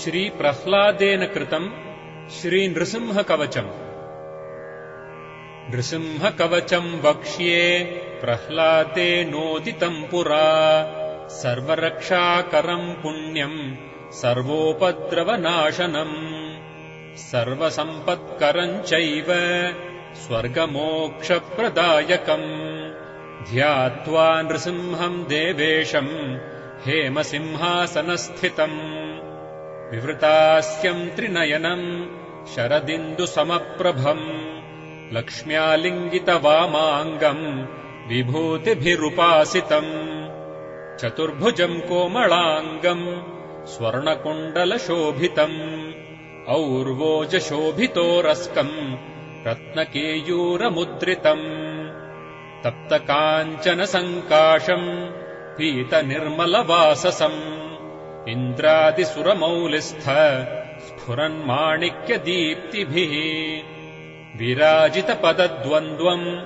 श्रीप्रह्लादेन कृतम् श्रीनृसिंहकवचम्। नृसिंहकवचम् वक्ष्ये प्रह्लादेनोदितम् पुरा, सर्वरक्षाकरम् पुण्यम् सर्वोपद्रवनाशनम्, सर्वसम्पत्करम् चैव स्वर्गमोक्षप्रदायकम्। ध्यात्वा नृसिंहम् देवेशम् हेमसिंहासनस्थितम्, विवृतास्यम् त्रिनयनम् शरदिन्दुसमप्रभम्, लक्ष्म्यालिङ्गितवामाङ्गम् विभूतिभिरुपासितम्, चतुर्भुजम् कोमलाङ्गम् स्वर्णकुण्डलशोभितम्, और्वोजशोभितोरस्कम् रत्नकेयूरमुद्रितम्, तप्तकाञ्चनसङ्काशम् पीतनिर्मलवाससम्, इन्द्रादिसुरमौलिस्थ स्फुरन्माणिक्यदीप्तिभिः, विराजितपदद्वन्द्वम्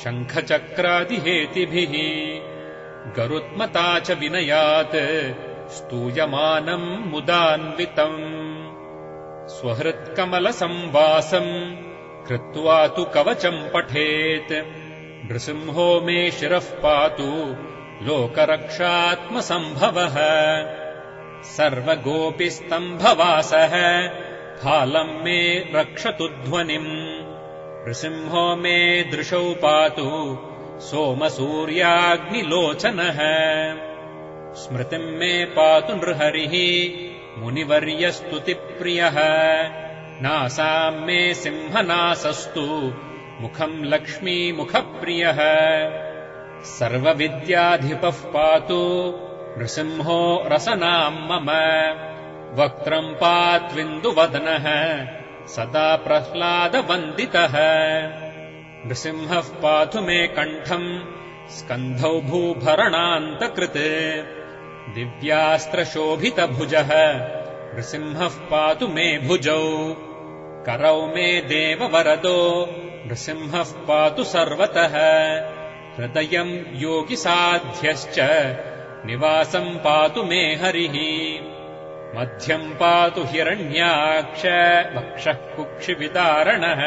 शङ्खचक्रादिहेतिभिः, गरुत्मता च विनयात् स्तूयमानम् मुदान्वितम्। स्वहृत्कमलसंवासम् कृत्वा तु कवचम् पठेत्, नृसिंहो मे शिरः पातु लोकरक्षात्मसम्भवः। सर्वगोपिस्तम्भवासः फालम् मे रक्षतु ध्वनिम्, नृसिंहो मे दृशौ पातु सोमसूर्याग्निलोचनः। स्मृतिम् मे पातु नृहरिः मुनिवर्यस्तुतिप्रियः, नासाम् मे सिंहनासस्तु मुखम् लक्ष्मीमुखप्रियः। सर्वविद्याधिपः पातु नृसिंहो रसनाम् मम, वक्त्रम् पात्विन्दुवदनः सदा प्रह्लादवन्दितः। नृसिंहः पातु मे कण्ठम् स्कन्धौ भूभरणान्तकृत्, दिव्यास्त्रशोभितभुजः नृसिंहः पातु मे भुजौ। करौ मे देववरदो नृसिंहः पातु सर्वतः, हृदयम् योगिसाध्यश्च निवासम् पातु मे हरिः। मध्यम् पातु हिरण्याक्ष वक्षः कुक्षिविदारणः,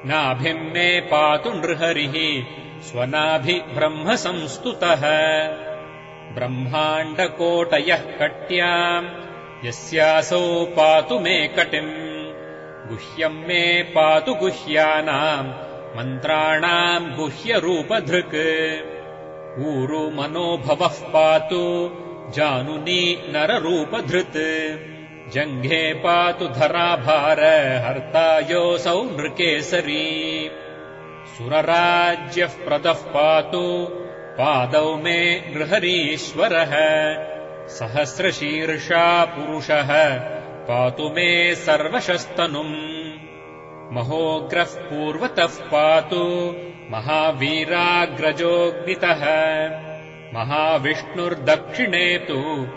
नाभिम् मे पातु नृहरिः स्वनाभिब्रह्मसंस्तुतः। ब्रह्माण्डकोटयः कट्याम् यस्यासौ पातु मे कटिम्, गुह्यम् मे पातु गुह्यानाम् मन्त्राणाम् गुह्यरूपधृक्। ऊरु मनोभवः पातु जानुनी नररूपधृत्, जङ्घे पातु धराभार हर्ता योऽसौ नृकेसरी। सुरराज्यः प्रदः पातु पादौ मे नृहरीश्वरः, सहस्रशीर्षा पुरुषः पातु मे सर्वशस्तनुम्। महोग्रः पूर्वतः पातु महावीराग्रजोऽग्नितः, महाविष्णुर्दक्षिणे तु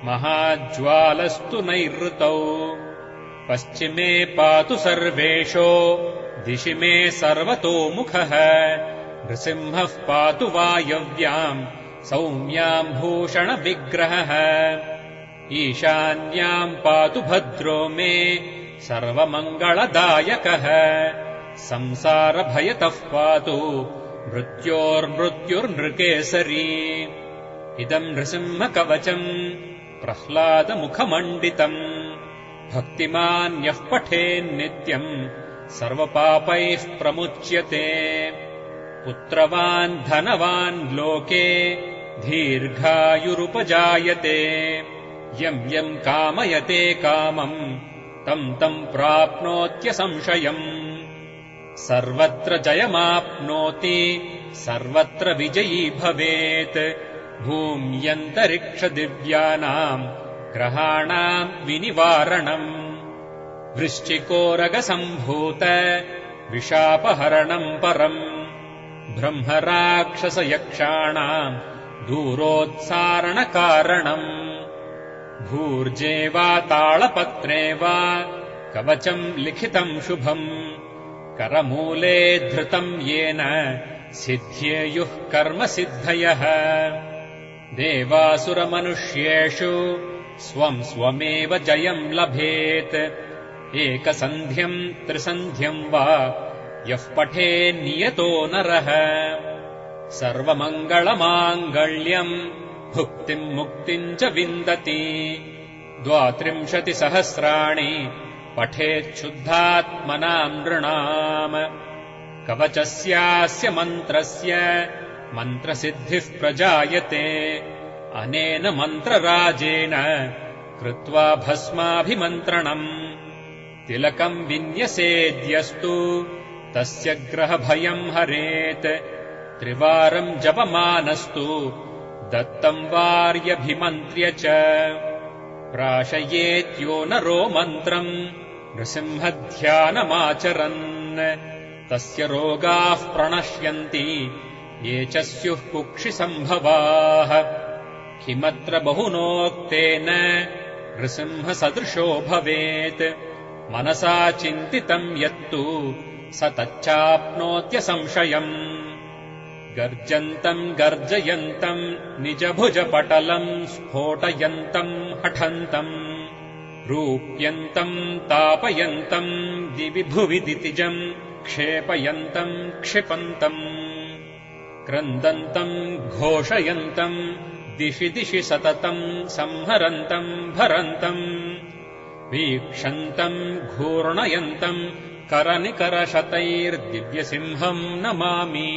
महाज्वालस्तु नैऋतौ। पश्चिमे पातु सर्वेशो दिशि मे सर्वतोमुखः, नृसिंहः पातु वायव्याम् सौम्याम् भूषणविग्रहः। ईशान्याम् पातु भद्रो मे सर्वमङ्गलदायकः, संसारभयतः पातु मृत्योर्मृत्युर्नृकेसरी। इदम् नृसिंहकवचम् प्रह्लादमुखमण्डितम्, भक्तिमान् यः पठेन्नित्यम् सर्वपापैः प्रमुच्यते। पुत्रवान् धनवान् लोके दीर्घायुरुपजायते, यम् यम् कामयते कामम् तम् तम् प्राप्नोत्यसंशयम्। सर्वत्र जयमाप्नोति सर्वत्र विजयी भवेत्, भूम्यन्तरिक्षदिव्यानाम् ग्रहाणाम् विनिवारणम्। वृश्चिकोरगसम्भूत विशापहरणम् परम्, ब्रह्मराक्षसयक्षाणाम् दूरोत्सारणकारणम्। भूर्जे वा तालपत्रे वा कवचम् लिखितम् शुभम्, करमूले धृतम् येन सिद्ध्येयुः कर्मसिद्धयः। देवासुरमनुष्येषु स्वम् स्वमेव जयम् लभेत् एकसन्ध्यम् त्रिसन्ध्यम् वा यः पठे नियतो नरः सर्वमङ्गलमाङ्गल्यम् भुक्तिम् मुक्तिम् च विन्दति 32 सहस्राणि पठेच्छुद्धात्मनाम् नृणाम् कवचस्यास्य मन्त्रस्य मन्त्रसिद्धिः प्रजायते अनेन मन्त्रराजेन कृत्वा भस्माभिमन्त्रणम् तिलकम् विन्यसेद्यस्तु तस्य ग्रहभयम् हरेत् 3 वारम् जपमानस्तु दत्तम् वार्यभिमन्त्र्य च प्राशयेत्यो नरो मन्त्रम् नृसिंहध्यानमाचरन् तस्य रोगाः प्रणश्यन्ति ये च स्युः कुक्षिसम्भवाः किमत्र बहुनोक्तेन नृसिंहसदृशो भवेत् मनसा चिन्तितम् यत्तु स तच्चाप्नोत्यसंशयम् गर्जन्तम् गर्जयन्तम् निजभुजपटलम् स्फोटयन्तम् हठन्तम् रूप्यन्तम् तापयन्तम् दिवि भुवि दितिजम् क्षेपयन्तम् क्षिपन्तम् क्रन्दन्तम् घोषयन्तम् दिशि दिशि सततम् संहरन्तम् भरन्तम् वीक्षन्तम् घूर्णयन्तम् करनिकरशतैर्दिव्यसिंहम् नमामि।